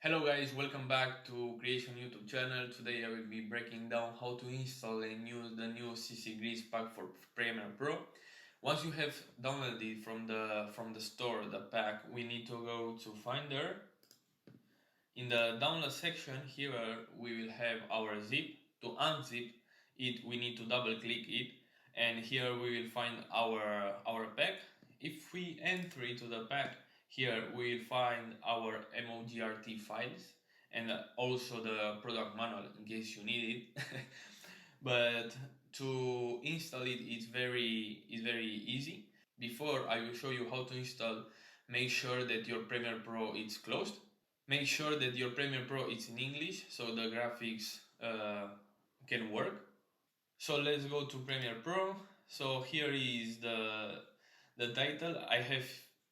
Hello guys, welcome back to Creation YouTube channel. Today I will be breaking down how to install and use the new ccGRIDS pack for Premiere Pro. Once you have downloaded from the store the pack, we need to go to Finder. In the download section here we will have our zip. To unzip it we need to double click it, and here we will find our pack. If we enter into the pack, here we will find our MOGRT files and also the product manual in case you need it. But to install it is very easy. Before I will show you how to install, make sure that your Premiere Pro is closed. Make sure that your Premiere Pro is in English so the graphics can work. So let's go to Premiere Pro. So here is the title. I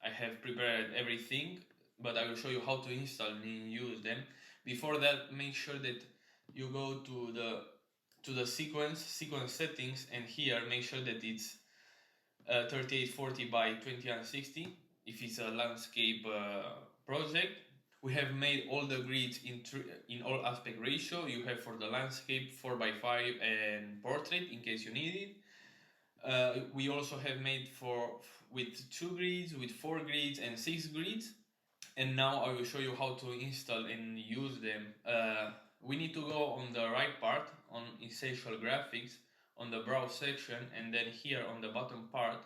have prepared everything, but I will show you how to install and use them. Before that, make sure that you go to the sequence settings, and here make sure that it's 3840 by 2160 if it's a landscape project. We have made all the grids in all aspect ratio. You have for the landscape 4x5 and portrait in case you need it. We also have made with 2 grids, with 4 grids and 6 grids. And now I will show you how to install and use them. We need to go on the right part on Essential Graphics on the Browse section, and then here on the bottom part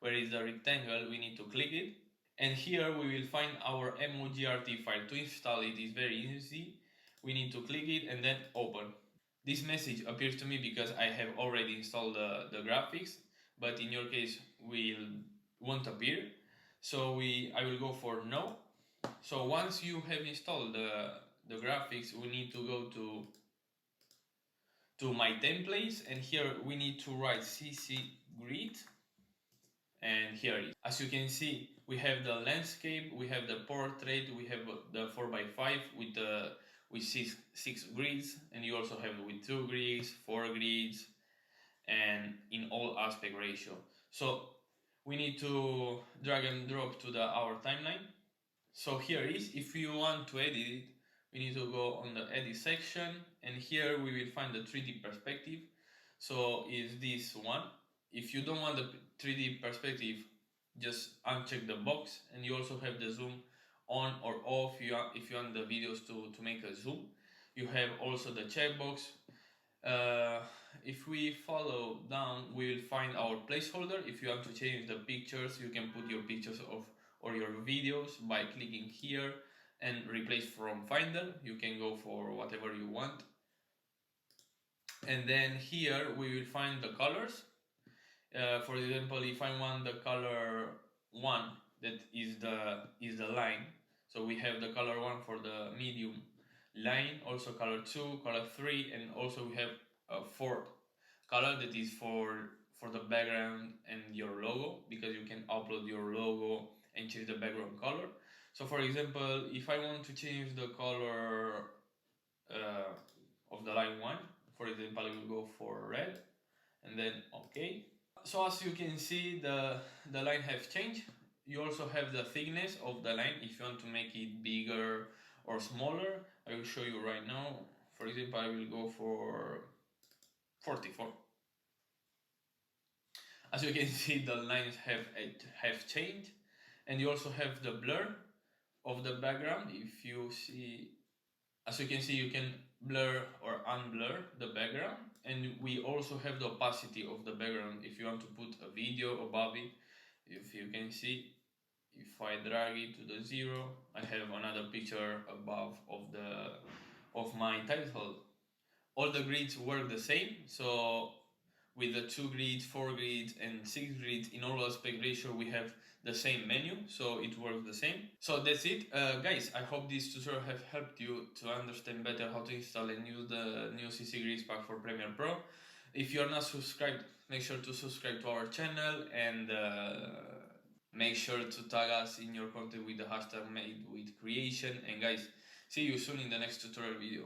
where is the rectangle we need to click it. And here we will find our MOGRT file. To install it is very easy. We need to click it and then open. This message appears to me because I have already installed the graphics, but in your case won't appear. So I will go for no. So once you have installed the graphics, we need to go to my templates, and here we need to write ccGRIDS. And here it is. As you can see, we have the landscape, we have the portrait, we have the 4x5 with 6 grids, and you also have with 2 grids, 4 grids, and in all aspect ratio. So we need to drag and drop to our timeline. So here is, if you want to edit it, we need to go on the edit section, and here we will find the 3D perspective. So is this one. If you don't want the 3D perspective, just uncheck the box, and you also have the zoom on or off if you want the videos to make a zoom. You have also the checkbox. If we follow down, we will find our placeholder. If you want to change the pictures, you can put your pictures or your videos by clicking here and replace from Finder. You can go for whatever you want. And then here we will find the colors. For example, if I want the color 1, that is the line. So we have the color 1 for the medium line, also color 2, color 3, and also we have a 4th color that is for the background and your logo, because you can upload your logo and change the background color. So for example, if I want to change the color of the line 1, for example, I will go for red and then OK. So as you can see, the line has changed. You also have the thickness of the line if you want to make it bigger or smaller. I will show you right now. For example, I will go for 44. As you can see, the lines have changed, and you also have the blur of the background. If you see, as you can see, you can blur or unblur the background, and we also have the opacity of the background if you want to put a video above it. If you can see, if I drag it to the 0, I have another picture above of my title. All the grids work the same, so with the 2 grids, 4 grids and 6 grids in all aspect ratio, we have the same menu, so it works the same. So that's it, guys. I hope this tutorial have helped you to understand better how to install and use the new ccGRIDS pack for Premiere Pro. If you're not subscribed, make sure to subscribe to our channel, and make sure to tag us in your content with the hashtag #MadeWithCreation. And guys, see you soon in the next tutorial video.